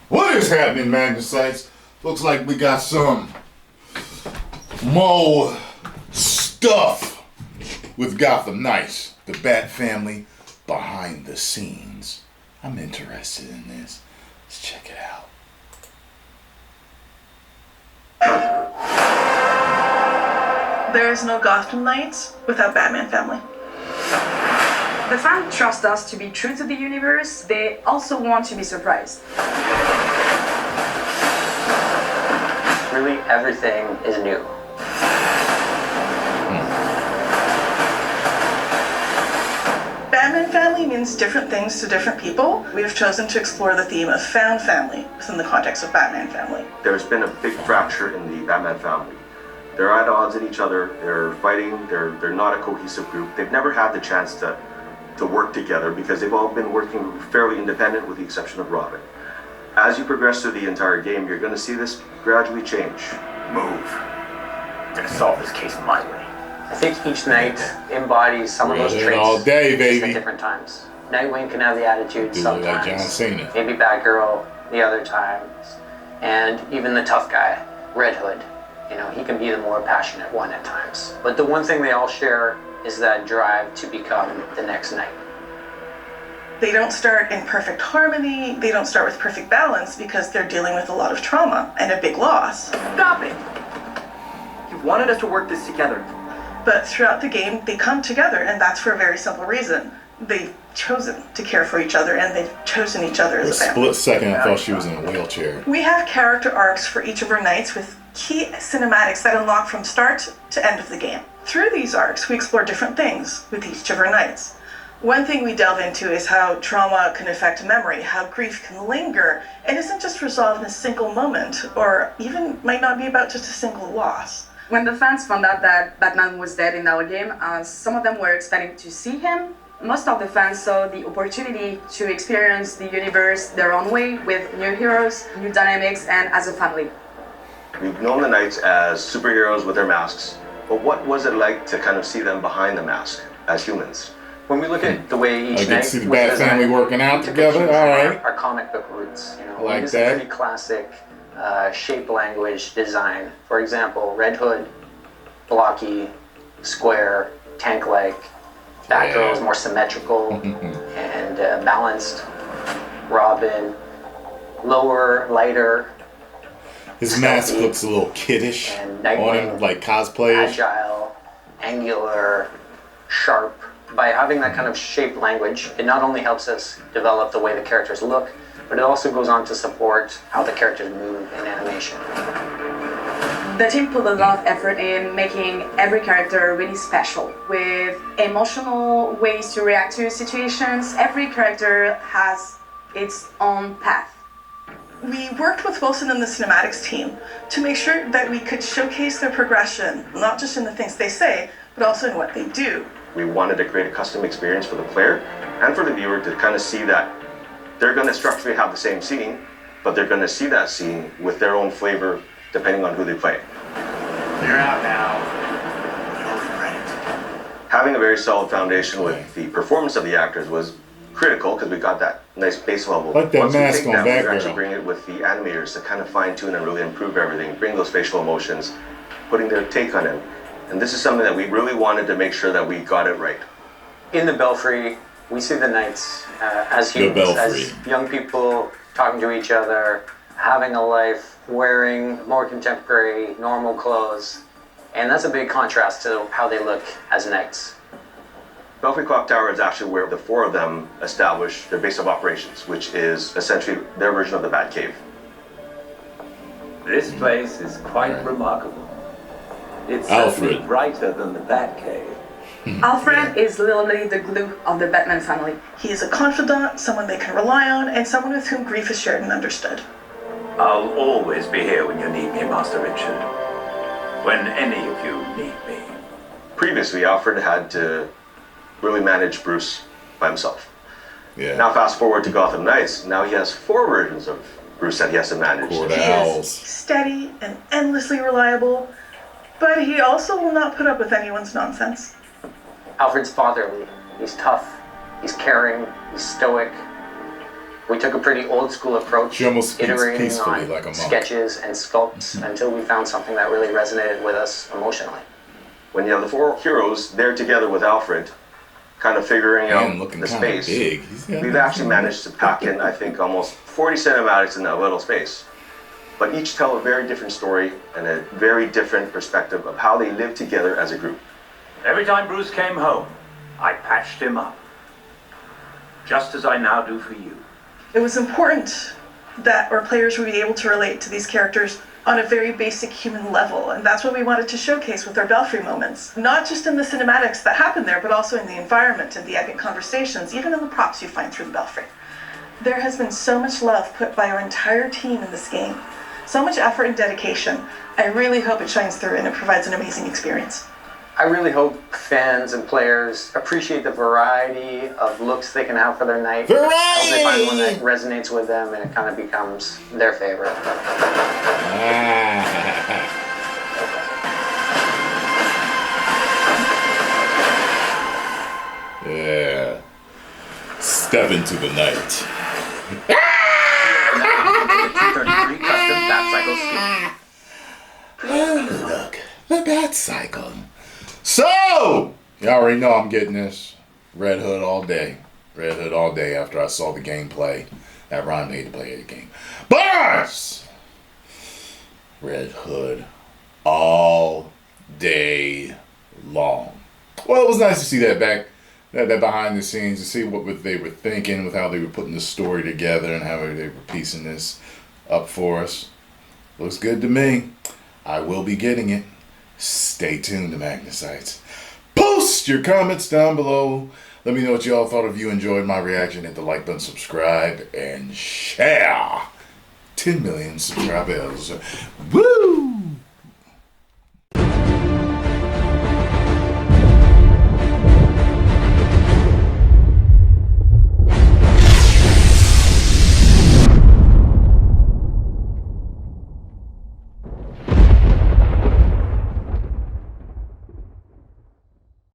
What is happening, Magnus? Looks like we got some more stuff with Gotham Knights, the Bat family behind the scenes. I'm interested in this. Let's check it out. There is no Gotham Knights without Batman family. The fans trust us to be true to the universe. They also want to be surprised. Really, everything is new. Batman family means different things to different people. We have chosen to explore the theme of found family within the context of Batman family. There's been a big fracture in the Batman family. They're at odds with each other, they're fighting, they're not a cohesive group. They've never had the chance to work together because they've all been working fairly independent with the exception of Robin. As you progress through the entire game, you're going to see this gradually change. Move. I'm gonna solve this case my way. I think each night embodies some of those traits all day, just baby. at different times. Nightwing can have the attitude Do sometimes. like John Cena. Maybe Batgirl the other times. And even the tough guy, Red Hood. You know, he can be the more passionate one at times. But the one thing they all share is that drive to become the next knight. They don't start in perfect harmony, they don't start with perfect balance because they're dealing with a lot of trauma and a big loss. Stop it! You wanted us to work this together. But throughout the game, they come together, and that's for a very simple reason. They've chosen to care for each other, and they've chosen each other For a as a family. split second, I thought she was in a wheelchair. We have character arcs for each of our knights with key cinematics that unlock from start to end of the game. Through these arcs, we explore different things with each of our knights. One thing we delve into is how trauma can affect memory, how grief can linger, and isn't just resolved in a single moment, or even might not be about just a single loss. When the fans found out that Batman was dead in our game, some of them were expecting to see him. Most of the fans saw the opportunity to experience the universe their own way with new heroes, new dynamics, and as a family. We've known the Knights as superheroes with their masks, but what was it like to kind of see them behind the mask as humans? When we look at the way each I night can see the was Bat designed, family working out we took together. cues All from right. Our comic book roots. You know, Like we use that. a pretty classic shape language design. For example, Red Hood, blocky, square, tank-like. Batgirl is more symmetrical and balanced. Robin, lower, lighter. His mask stealthy, looks a little kiddish and on Nightwing, him, like cosplayish. agile, angular, sharp. By having that kind of shape language, it not only helps us develop the way the characters look, but it also goes on to support how the characters move in animation. The team put a lot of effort in making every character really special, with emotional ways to react to situations. Every character has its own path. We worked with Wilson and the cinematics team to make sure that we could showcase their progression, not just in the things they say, but also in what they do. We wanted to create a custom experience for the player and for the viewer to kind of see that they're going to structurally have the same scene, but they're going to see that scene with their own flavor depending on who they play. You're out now. You'll regret it. Having a very solid foundation with the performance of the actors was critical because we got that nice base level. Like that Once we mask take on that, we Batgirl. actually bring it with the animators to kind of fine tune and really improve everything, bring those facial emotions, putting their take on it. And this is something that we really wanted to make sure that we got it right. In the Belfry, we see the Knights as humans, as young people talking to each other, having a life, wearing more contemporary, normal clothes. And that's a big contrast to how they look as Knights. Belfry Clock Tower is actually where the four of them establish their base of operations, which is essentially their version of the Batcave. This place is quite remarkable. It's Alfred. certainly brighter than the Batcave. Alfred is literally the glue of the Batman family. He is a confidant, someone they can rely on, and someone with whom grief is shared and understood. I'll always be here when you need me, Master Richard. When any of you need me. Previously, Alfred had to really manage Bruce by himself. Yeah. Now fast forward to Gotham Knights, now he has four versions of Bruce that he has to manage. Court He owls. is steady and endlessly reliable, But he also will not put up with anyone's nonsense. Alfred's fatherly. He's tough. He's caring. He's stoic. We took a pretty old school approach, She almost speaks iterating peacefully on like a monk. sketches and sculpts until we found something that really resonated with us emotionally. When you have the four heroes there together with Alfred, kind of figuring Man, out looking the kinda space, big. we've actually managed to pack in, I think, almost 40 cinematics in that little space. But each tell a very different story and a very different perspective of how they live together as a group. Every time Bruce came home, I patched him up. Just as I now do for you. It was important that our players would be able to relate to these characters on a very basic human level, and that's what we wanted to showcase with our Belfry moments. Not just in the cinematics that happen there, but also in the environment and the epic conversations, even in the props you find through the Belfry. There has been so much love put by our entire team in this game, so much effort and dedication. I really hope it shines through and it provides an amazing experience. I really hope fans and players appreciate the variety of looks they can have for their night. I hope they find one that resonates with them and it kind of becomes their favorite. Yeah. Step into the night. 233 custom Batcycle scheme. Oh, look. The Batcycle. So, you already know I'm getting this. Red Hood all day. Red Hood all day after I saw the gameplay. That Ron made to play the game. Bars! Red Hood all day long. Well, it was nice to see that that behind the scenes, to see what they were thinking with how they were putting the story together and how they were piecing this up for us. Looks good to me. I will be getting it. Stay tuned to Magnusites. Post your comments down below. Let me know what y'all thought. If you enjoyed my reaction, hit the like button, subscribe, and share. 10 million subscribers. Woo!